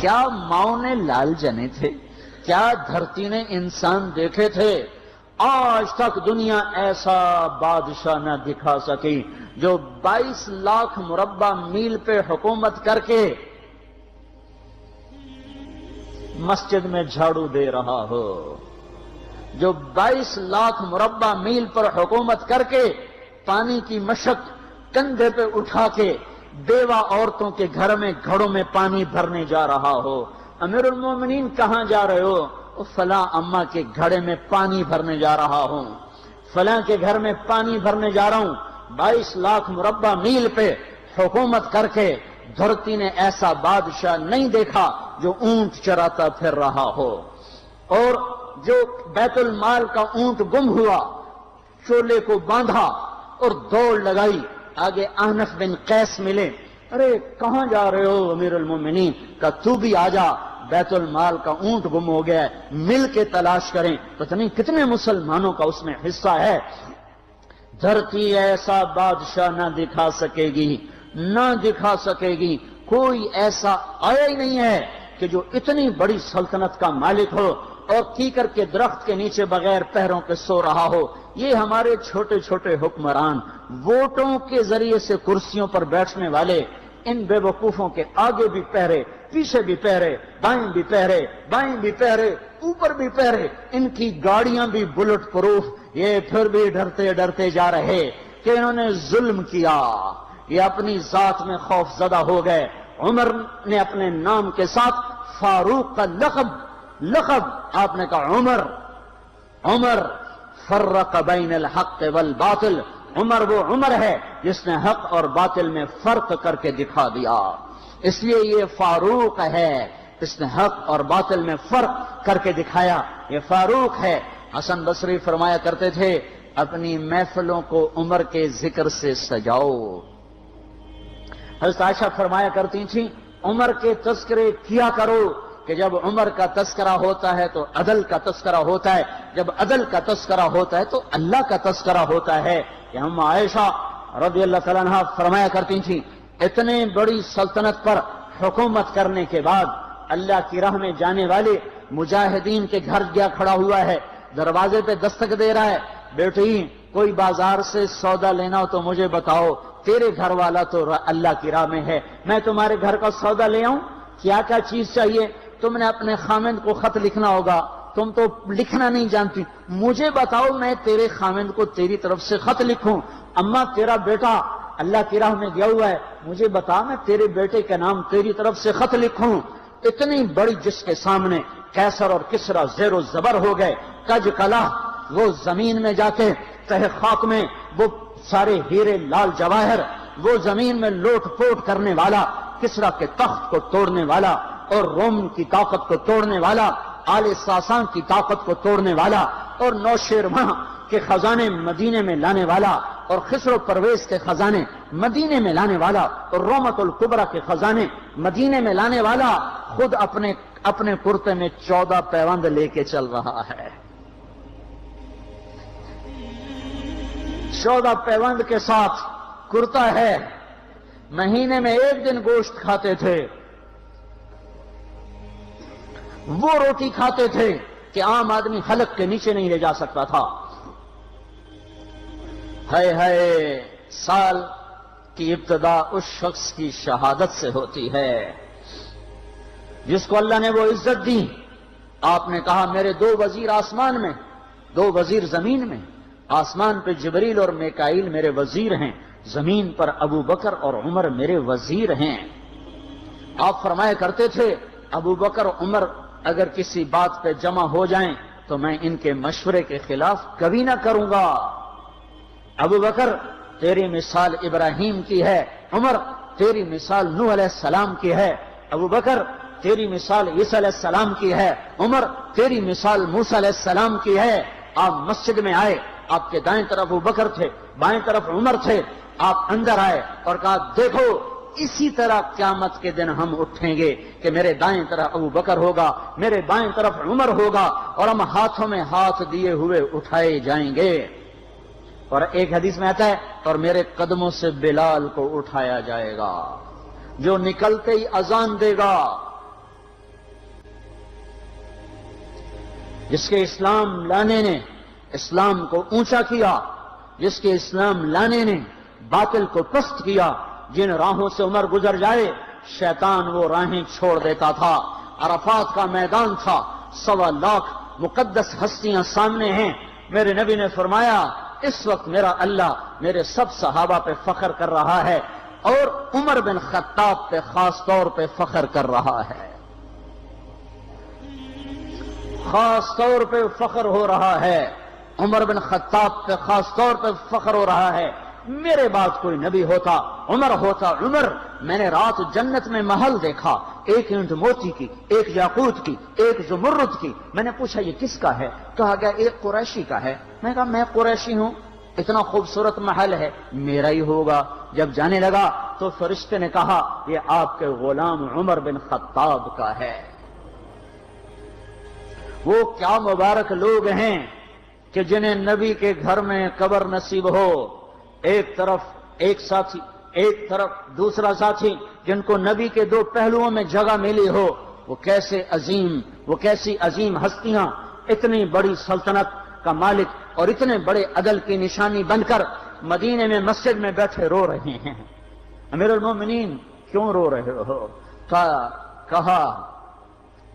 کیا ماؤں نے لال جنے تھے؟ کیا دھرتی نے انسان دیکھے تھے؟ آج تک دنیا ایسا بادشاہ نہ دکھا سکی جو 22 لاکھ مربع میل پہ حکومت کر کے مسجد میں جھاڑو دے رہا ہو، جو 22 لاکھ مربع میل پر حکومت کر کے پانی کی مشق کندھے پہ اٹھا کے بیوہ عورتوں کے گھر میں گھڑوں میں پانی بھرنے جا رہا ہو۔ امیر المومنین کہاں جا رہے ہو؟ فلاں اماں کے گھڑے میں پانی بھرنے جا رہا ہوں، فلاں کے گھر میں پانی بھرنے جا رہا ہوں۔ 22 لاکھ مربع میل پہ حکومت کر کے دھرتی نے ایسا بادشاہ نہیں دیکھا جو اونٹ چراتا پھر رہا ہو، اور جو بیت المال کا اونٹ گم ہوا، چولے کو باندھا اور دوڑ لگائی، آگے احنف بن قیس ملے، ارے کہاں جا رہے ہو امیر المومنین؟ کہا تو بھی آجا، بیت المال کا اونٹ گم ہو گیا ہے، مل کے تلاش کریں۔ پتہ نہیں کتنے مسلمانوں کا اس میں حصہ ہے۔ دھرتی ایسا بادشاہ نہ دکھا سکے گی، نہ دکھا سکے گی، کوئی ایسا آیا ہی نہیں ہے کہ جو اتنی بڑی سلطنت کا مالک ہو اور کیکر کے درخت کے نیچے بغیر پیروں کے سو رہا ہو۔ یہ ہمارے چھوٹے چھوٹے حکمران، ووٹوں کے ذریعے سے کرسیوں پر بیٹھنے والے، ان بے وقوفوں کے آگے بھی پہرے، پیچھے بھی پہرے، دائیں بھی پہرے، بائیں بھی پہرے، اوپر بھی پہرے، ان کی گاڑیاں بھی بلٹ پروف، یہ پھر بھی ڈرتے ڈرتے جا رہے کہ انہوں نے ظلم کیا، یہ اپنی ذات میں خوف زدہ ہو گئے۔ عمر نے اپنے نام کے ساتھ فاروق کا لقب آپ نے کہا عمر فرق بین الحق والباطل، عمر وہ عمر ہے جس نے حق اور باطل میں فرق کر کے دکھا دیا، اس لیے یہ فاروق ہے، اس نے حق اور باطل میں فرق کر کے دکھایا، یہ فاروق ہے۔ حسن بصری فرمایا کرتے تھے اپنی محفلوں کو عمر کے ذکر سے سجاؤ۔ حضرت عائشہ فرمایا کرتی تھیں عمر کے تذکرے کیا کرو کہ جب عمر کا تذکرہ ہوتا ہے تو عدل کا تذکرہ ہوتا ہے، جب عدل کا تذکرہ ہوتا ہے تو اللہ کا تذکرہ ہوتا ہے۔ کہ ہم عائشہ رضی اللہ تعالیٰ عنہ فرمایا کرتی تھیں اتنے بڑی سلطنت پر حکومت کرنے کے بعد اللہ کی راہ میں جانے والے مجاہدین کے گھر گیا کھڑا ہوا ہے، دروازے پہ دستک دے رہا ہے، بیٹی کوئی بازار سے سودا لینا ہو تو مجھے بتاؤ، تیرے گھر والا تو اللہ کی راہ میں ہے، میں تمہارے گھر کا سودا لے آؤں، کیا کیا چیز چاہیے؟ تم نے اپنے خامند کو خط لکھنا ہوگا، تم تو لکھنا نہیں جانتی، مجھے بتاؤ میں تیرے خامند کو تیری طرف سے خط لکھوں۔ اماں تیرا بیٹا اللہ کی راہ میں گیا ہوا ہے، مجھے بتا میں تیرے بیٹے کے نام تیری طرف سے خط لکھوں۔ اتنی بڑی جس کے سامنے قیصر اور کسرا زیر و زبر ہو گئے، کج کلا، وہ زمین میں جا کے تہ خاک میں وہ سارے ہیرے لال جواہر، وہ زمین میں لوٹ پوٹ کرنے والا، کسرا کے تخت کو توڑنے والا اور روم کی طاقت کو توڑنے والا، آل ساسان کی طاقت کو توڑنے والا اور نوشیروان کے خزانے مدینے میں لانے والا اور خسرو پرویز کے خزانے مدینے میں لانے والا اور رومت الکبرا کے خزانے مدینے میں لانے والا خود اپنے کرتے میں 14 پیوند لے کے چل رہا ہے۔ 14 پیوند کے ساتھ کرتا ہے، مہینے میں 1 دن گوشت کھاتے تھے، وہ روٹی کھاتے تھے کہ عام آدمی حلق کے نیچے نہیں لے جا سکتا تھا۔ ہے سال کی ابتدا اس شخص کی شہادت سے ہوتی ہے جس کو اللہ نے وہ عزت دی۔ آپ نے کہا میرے 2 وزیر آسمان میں، 2 وزیر زمین میں، آسمان پہ جبریل اور میکائیل میرے وزیر ہیں، زمین پر ابو بکر اور عمر میرے وزیر ہیں۔ آپ فرمایا کرتے تھے ابو بکر عمر اگر کسی بات پہ جمع ہو جائیں تو میں ان کے مشورے کے خلاف کبھی نہ کروں گا۔ ابو بکر تیری مثال ابراہیم کی ہے، عمر تیری مثال نوح علیہ السلام کی ہے، ابو بکر تیری مثال عیسیٰ علیہ السلام کی ہے، عمر تیری مثال موسیٰ علیہ السلام کی ہے۔ آپ مسجد میں آئے، آپ کے دائیں طرف ابو بکر تھے، بائیں طرف عمر تھے، آپ اندر آئے اور کہا دیکھو اسی طرح قیامت کے دن ہم اٹھیں گے کہ میرے دائیں طرف ابو بکر ہوگا، میرے بائیں طرف عمر ہوگا اور ہم ہاتھوں میں ہاتھ دیے ہوئے اٹھائے جائیں گے۔ اور ایک حدیث میں آتا ہے اور میرے قدموں سے بلال کو اٹھایا جائے گا جو نکلتے ہی اذان دے گا، جس کے اسلام لانے نے اسلام کو اونچا کیا، جس کے اسلام لانے نے باطل کو پست کیا، جن راہوں سے عمر گزر جائے شیطان وہ راہیں چھوڑ دیتا تھا۔ عرفات کا میدان تھا، 1.25 لاکھ مقدس ہستیاں سامنے ہیں۔ میرے نبی نے فرمایا اس وقت میرا اللہ میرے سب صحابہ پہ فخر کر رہا ہے اور عمر بن خطاب پہ خاص طور پہ فخر کر رہا ہے، خاص طور پہ فخر ہو رہا ہے، عمر بن خطاب پہ خاص طور پہ فخر ہو رہا ہے۔ میرے بعد کوئی نبی ہوتا عمر ہوتا۔ عمر، میں نے رات جنت میں محل دیکھا، ایک اینٹ موتی کی، ایک یاقوت کی، ایک زمرد کی۔ میں نے پوچھا یہ کس کا ہے؟ کہا گیا ایک قریشی کا ہے۔ میں نے کہا میں قریشی ہوں، اتنا خوبصورت محل ہے، میرا ہی ہوگا۔ جب جانے لگا تو فرشتے نے کہا یہ آپ کے غلام عمر بن خطاب کا ہے۔ وہ کیا مبارک لوگ ہیں کہ جنہیں نبی کے گھر میں قبر نصیب ہو، ایک طرف ایک ساتھی، ایک طرف دوسرا ساتھی، جن کو نبی کے دو پہلوؤں میں جگہ ملی ہو۔ وہ کیسی عظیم ہستیاں، اتنی بڑی سلطنت کا مالک اور اتنے بڑے عدل کی نشانی بن کر مدینے میں مسجد میں بیٹھے رو رہے ہیں۔ امیر المومنین کیوں رو رہے ہو؟ کہا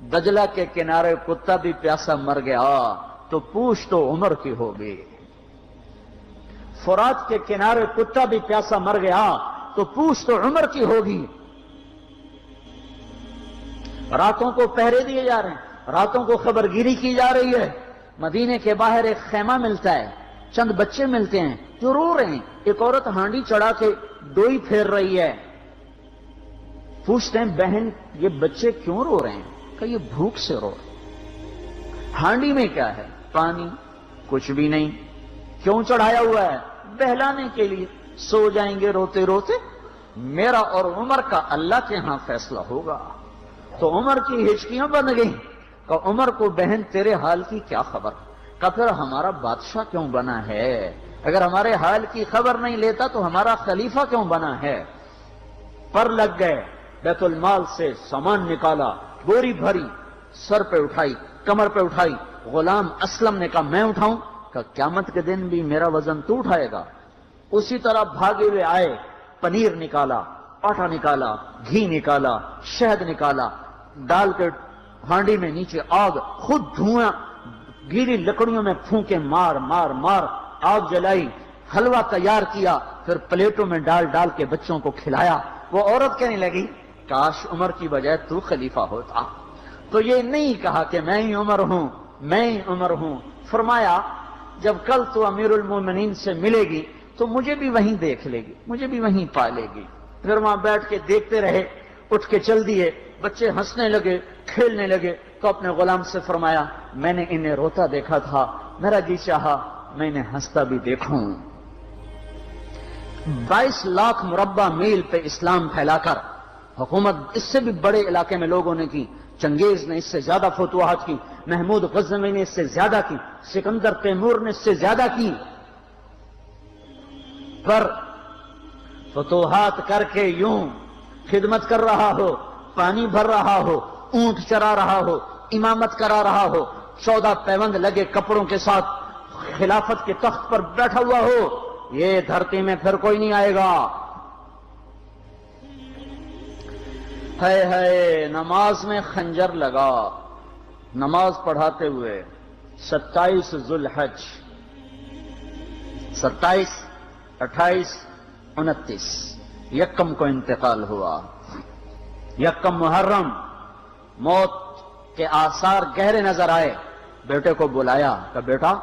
دجلہ کے کنارے کتا بھی پیاسا مر گیا تو پوچھ تو عمر کی ہوگی، فرات کے کنارے کتا بھی پیاسا مر گیا تو پوچھ تو عمر کی ہوگی۔ راتوں کو پہرے دیے جا رہے ہیں، راتوں کو خبرگیری کی جا رہی ہے۔ مدینے کے باہر ایک خیمہ ملتا ہے، چند بچے ملتے ہیں جو رو رہے ہیں۔ ایک عورت ہانڈی چڑھا کے ڈوئی پھیر رہی ہے۔ پوچھتے ہیں بہن یہ بچے کیوں رو رہے ہیں؟ کہ یہ بھوک سے رو رہے ہیں۔ ہانڈی میں کیا ہے؟ پانی، کچھ بھی نہیں۔ کیوں چڑھایا ہوا ہے؟ بہلانے کے لیے، سو جائیں گے روتے روتے۔ میرا اور عمر کا اللہ کے ہاں فیصلہ ہوگا۔ تو عمر کی ہچکیاں بن گئیں کہ عمر کو بہن تیرے حال کی کیا خبر؟ کہ پھر ہمارا بادشاہ کیوں بنا ہے؟ اگر ہمارے حال کی خبر نہیں لیتا تو ہمارا خلیفہ کیوں بنا ہے؟ پر لگ گئے، بیت المال سے سامان نکالا، بوری بھری، سر پہ اٹھائی، کمر پہ اٹھائی۔ غلام اسلم نے کہا میں اٹھاؤں؟ کہ قیامت کے دن بھی میرا وزن تو اٹھائے گا۔ اسی طرح بھاگے ہوئے آئے، پنیر نکالا، آٹا نکالا، گھی نکالا، شہد نکالا، ڈال کے ہانڈی میں نیچے آگ، خود دھواں، گیلی لکڑیوں میں پھونکے مار مار مار آگ جلائی، حلوہ تیار کیا، پھر پلیٹوں میں ڈال ڈال کے بچوں کو کھلایا۔ وہ عورت کہنے لگی کاش عمر کی بجائے تو خلیفہ ہوتا۔ تو یہ نہیں کہا کہ میں ہی عمر ہوں، میں ہی عمر ہوں۔ فرمایا جب کل تو امیر المومنین سے ملے گی تو مجھے بھی وہیں دیکھ لے گی، مجھے بھی وہیں پا لے گی۔ پھر وہاں بیٹھ کے دیکھتے رہے، اٹھ کے چل دیے۔ بچے ہنسنے لگے، کھیلنے لگے تو اپنے غلام سے فرمایا میں نے انہیں روتا دیکھا تھا، میرا جی چاہا میں انہیں ہنستا بھی دیکھوں۔ 22 لاکھ مربع میل پہ اسلام پھیلا کر حکومت اس سے بھی بڑے علاقے میں لوگوں نے کی۔ چنگیز نے اس سے زیادہ فتوحات کی، محمود غزنوی نے اس سے زیادہ کی، سکندر تیمور نے اس سے زیادہ کی۔ پر فتوحات کر کے یوں خدمت کر رہا ہو، پانی بھر رہا ہو، اونٹ چرا رہا ہو، امامت کرا رہا ہو، 14 پیوند لگے کپڑوں کے ساتھ خلافت کے تخت پر بیٹھا ہوا ہو، یہ دھرتی میں پھر کوئی نہیں آئے گا۔ ہے نماز میں خنجر لگا، نماز پڑھاتے ہوئے 27 ذوالحج، 27، 28، 29 یکم کو انتقال ہوا۔ یکم محرم موت کے آثار گہرے نظر آئے۔ بیٹے کو بلایا کہ بیٹا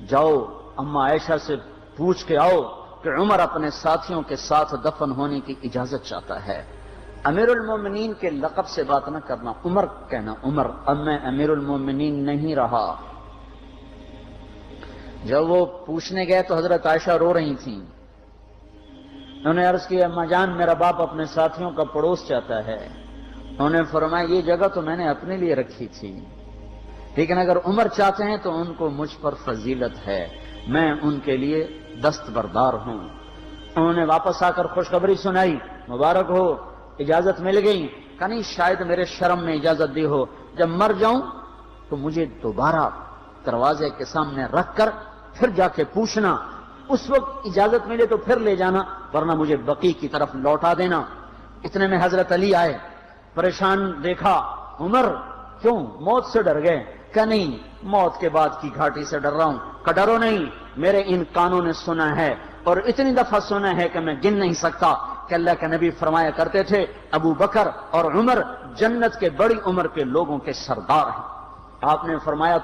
جاؤ اما عائشہ سے پوچھ کے آؤ کہ عمر اپنے ساتھیوں کے ساتھ دفن ہونے کی اجازت چاہتا ہے۔ امیر المومنین کے لقب سے بات نہ کرنا، عمر کہنا، عمر اب میں امیر المومنین نہیں رہا۔ جب وہ پوچھنے گئے تو حضرت عائشہ رو رہی تھیں۔ انہوں نے عرض کیا اما جان میرا باپ اپنے ساتھیوں کا پڑوس چاہتا ہے۔ انہوں نے فرمایا یہ جگہ تو میں نے اپنے لیے رکھی تھی، لیکن اگر عمر چاہتے ہیں تو ان کو مجھ پر فضیلت ہے، میں ان کے لیے دستبردار ہوں۔ انہوں نے واپس آ کر خوشخبری سنائی، مبارک ہو اجازت مل گئی۔ کہ نہیں شاید میرے شرم میں اجازت دی ہو، جب مر جاؤں تو مجھے دوبارہ دروازے کے سامنے رکھ کر پھر جا کے پوچھنا، اس وقت اجازت ملے تو پھر لے جانا، ورنہ مجھے بقیع کی طرف لوٹا دینا۔ اتنے میں حضرت علی آئے، پریشان دیکھا، عمر کیوں موت سے ڈر گئے؟ کہ نہیں، موت کے بعد کی گھاٹی سے ڈر رہا ہوں۔ کہ ڈرو نہیں، میرے ان کانوں نے سنا ہے اور اتنی دفعہ سنا ہے کہ میں گن نہیں سکتا کہ اللہ کے نبی فرمایا کرتے تھے ابو بکر اور عمر جنت کے بڑی عمر کے لوگوں کے سردار ہیں۔ آپ نے فرمایا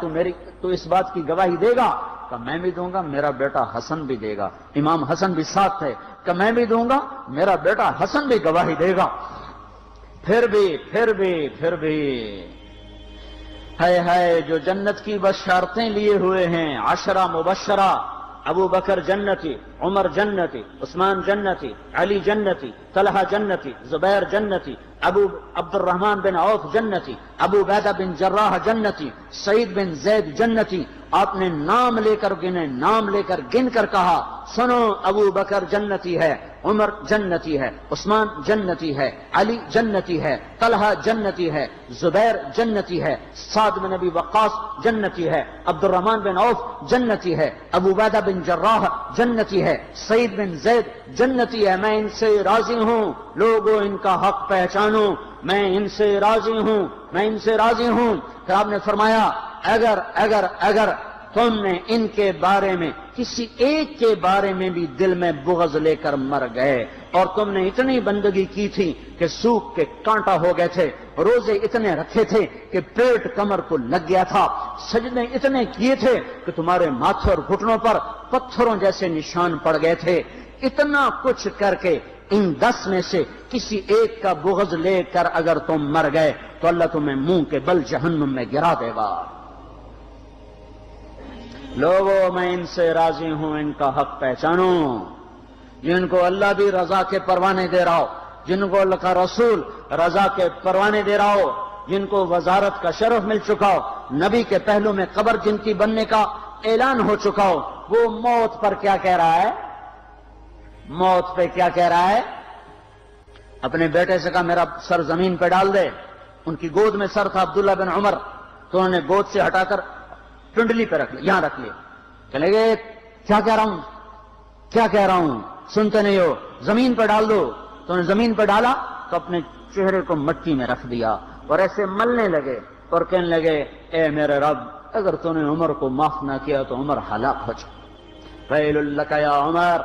تو اس بات کی گواہی دے گا؟ کہ میں بھی دوں گا، میرا بیٹا حسن بھی دے گا۔ امام حسن بھی ساتھ تھے۔ کہ میں بھی دوں گا، میرا بیٹا حسن بھی گواہی دے گا۔ پھر بھی ہے جو جنت کی بشارتیں لیے ہوئے ہیں، 10 مبشرہ، ابو بکر جنتی، عمر جنتی، عثمان جنتی، علی جنتی، طلحہ جنتی، زبیر جنتی، ابو عبد الرحمن بن عوف جنتی، ابو عبیدہ بن جراح جنتی، سعید بن زید جنتی۔ آپ نے نام لے کر گنے، نام لے کر گن کر کہا، سنو ابو بکر جنتی ہے، عمر جنتی ہے، عثمان جنتی ہے، علی جنتی ہے، طلحہ جنتی ہے، زبیر جنتی ہے، سعد بن ابی وقاص جنتی ہے، عبد الرحمن بن عوف جنتی ہے، ابو عبیدہ بن جراح جنتی ہے، سعید بن زید جنتی ہے۔ میں ان سے راضی ہوں، لوگوں ان کا حق پہچانو، میں ان سے راضی ہوں، میں ان سے راضی ہوں۔ پھر آپ نے فرمایا اگر تم نے ان کے بارے میں کسی ایک کے بارے میں بھی دل میں بغض لے کر مر گئے، اور تم نے اتنی بندگی کی تھی کہ سوکھ کے کانٹا ہو گئے تھے، روزے اتنے رکھے تھے کہ پیٹ کمر کو لگ گیا تھا، سجدے اتنے کیے تھے کہ تمہارے ماتھے اور گھٹنوں پر پتھروں جیسے نشان پڑ گئے تھے، اتنا کچھ کر کے ان 10 میں سے کسی ایک کا بغض لے کر اگر تم مر گئے تو اللہ تمہیں منہ کے بل جہنم میں گرا دے گا۔ لوگوں میں ان سے راضی ہوں، ان کا حق پہچانو، جن کو اللہ بھی رضا کے پروانے دے رہا ہو، جن کو اللہ کا رسول رضا کے پروانے دے رہا ہو، جن کو وزارت کا شرف مل چکا ہو، نبی کے پہلو میں قبر جن کی بننے کا اعلان ہو چکا ہو، وہ موت پر کیا کہہ رہا ہے؟ موت پہ کیا کہہ رہا ہے؟ اپنے بیٹے سے کہا میرا سر زمین پہ ڈال دے۔ ان کی گود میں سر تھا عبداللہ بن عمر، تو انہوں نے گود سے ہٹا کر ٹنڈلی پہ رکھ لیا، یہاں رکھ لیا۔ چلے گئے، کیا کہہ رہا ہوں سنتے نہیں ہو، زمین پہ ڈال دو۔ تو انہوں نے زمین پہ ڈالا تو اپنے چہرے کو مٹی میں رکھ دیا اور ایسے ملنے لگے اور کہنے لگے، اے میرے رب، اگر تو نے عمر کو معاف نہ کیا تو عمر ہلاک ہو جائے۔ ویل لک یا عمر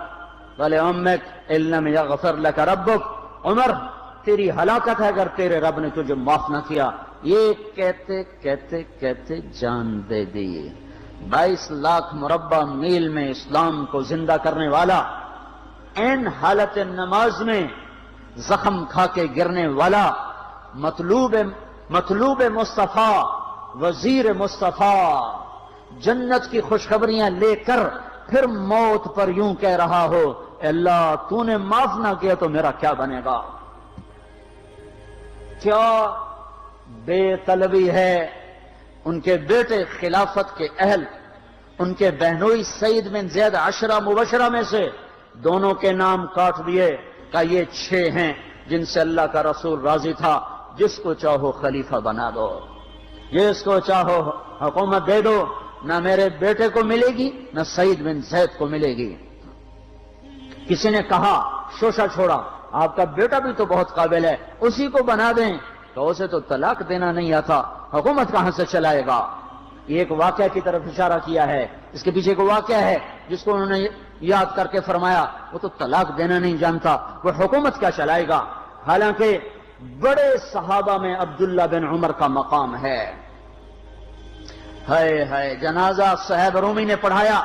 ولامک ان لم یغفر لک ربک، عمر تیری ہلاکت ہے اگر تیرے رب نے تجھے معاف نہ کیا۔ یہ کہتے جان دے دی۔ 22 لاکھ مربع میل میں اسلام کو زندہ کرنے والا، این حالت نماز میں زخم کھا کے گرنے والا، مطلوب مصطفیٰ، وزیر مصطفیٰ، جنت کی خوشخبریاں لے کر پھر موت پر یوں کہہ رہا ہو، اے اللہ تو نے معاف نہ کیا تو میرا کیا بنے گا؟ کیا بے طلبی ہے۔ ان کے بیٹے خلافت کے اہل، ان کے بہنوئی سعید بن زید 10 مبشرہ میں سے دونوں کے نام کاٹ دیے، کہ یہ 6 ہیں جن سے اللہ کا رسول راضی تھا، جس کو چاہو خلیفہ بنا دو، جس کو چاہو حکومت دے دو، نہ میرے بیٹے کو ملے گی نہ سعید بن زید کو ملے گی۔ کسی نے کہا شوشہ چھوڑا، آپ کا بیٹا بھی تو بہت قابل ہے، اسی کو بنا دیں۔ تو اسے تو طلاق دینا نہیں آتا، حکومت کہاں سے چلائے گا؟ یہ ایک واقعہ کی طرف اشارہ کیا ہے۔ اس کے پیچھے ایک واقعہ ہے جس کو انہوں نے یاد کر کے فرمایا، وہ تو طلاق دینا نہیں جانتا، وہ حکومت کیا چلائے گا؟ حالانکہ بڑے صحابہ میں عبداللہ بن عمر کا مقام ہے۔ ہے جنازہ صہیب رومی نے پڑھایا،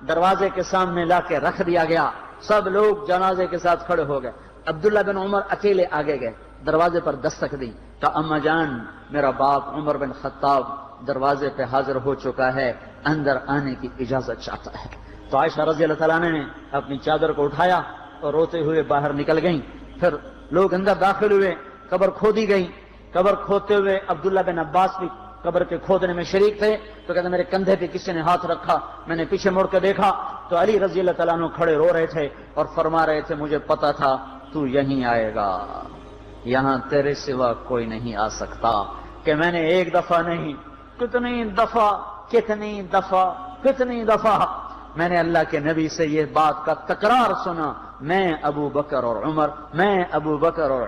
دروازے کے سامنے لا کے رکھ دیا گیا، سب لوگ جنازے کے ساتھ کھڑے ہو گئے، عبداللہ بن عمر اکیلے آگے گئے، دروازے پر دستک دی تو اما جان میرا باپ عمر بن خطاب دروازے پہ حاضر ہو چکا ہے، اندر آنے کی اجازت چاہتا ہے۔ تو عائشہ رضی اللہ تعالیٰ نے اپنی چادر کو اٹھایا اور روتے ہوئے باہر نکل گئیں۔ پھر لوگ اندر داخل ہوئے، قبر کھودی گئی، قبر کھودتے ہوئے عبداللہ بن عباس بھی قبر کے کھودنے میں شریک تھے، تو کہتے میرے کندھے پہ کسی نے ہاتھ رکھا، میں نے پیچھے مڑ کے دیکھا تو علی رضی اللہ تعالیٰ عنہ کھڑے رو رہے تھے اور فرما رہے تھے مجھے پتا تھا تو یہیں آئے گا، یہاں تیرے سوا کوئی نہیں آ سکتا، کہ میں نے ایک دفعہ نہیں کتنی دفعہ میں نے اللہ کے نبی سے یہ بات کا تکرار سنا، میں ابو بکر اور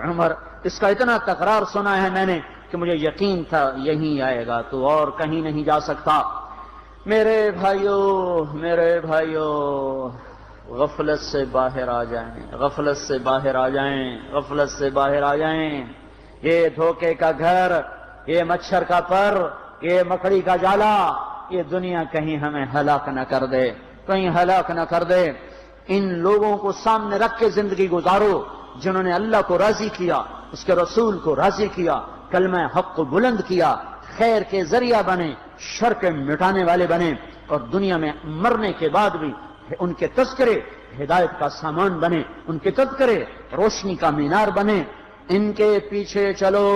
عمر، اس کا اتنا تکرار سنا ہے میں نے کہ مجھے یقین تھا یہیں آئے گا، تو اور کہیں نہیں جا سکتا۔ میرے بھائیوں، غفلت سے باہر آ جائیں، یہ دھوکے کا گھر، یہ مچھر کا پر، یہ مکڑی کا جالا، یہ دنیا کہیں ہمیں ہلاک نہ کر دے۔ ان لوگوں کو سامنے رکھ کے زندگی گزارو جنہوں نے اللہ کو راضی کیا، اس کے رسول کو راضی کیا، کلمہ حق کو بلند کیا، خیر کے ذریعہ بنے، شر کے مٹانے والے بنے، اور دنیا میں مرنے کے بعد بھی ان کے تذکرے ہدایت کا سامان بنے، ان کے تذکرے روشنی کا مینار بنے۔ ان کے پیچھے چلو،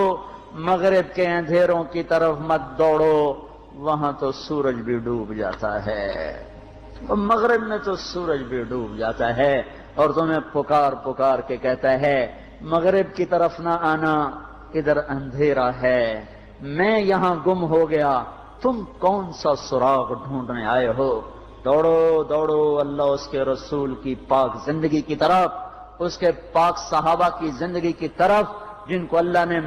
مغرب کے اندھیروں کی طرف مت دوڑو، وہاں تو سورج بھی ڈوب جاتا ہے، مغرب میں تو سورج بھی ڈوب جاتا ہے، اور تمہیں پکار کے کہتا ہے مغرب کی طرف نہ آنا، ادھر اندھیرا ہے، میں یہاں گم ہو گیا، تم کون سا سراغ ڈھونڈنے آئے ہو؟ دوڑو اللہ اس کے رسول کی پاک زندگی کی طرف، اس کے پاک صحابہ کی زندگی کی طرف، جن کو اللہ نے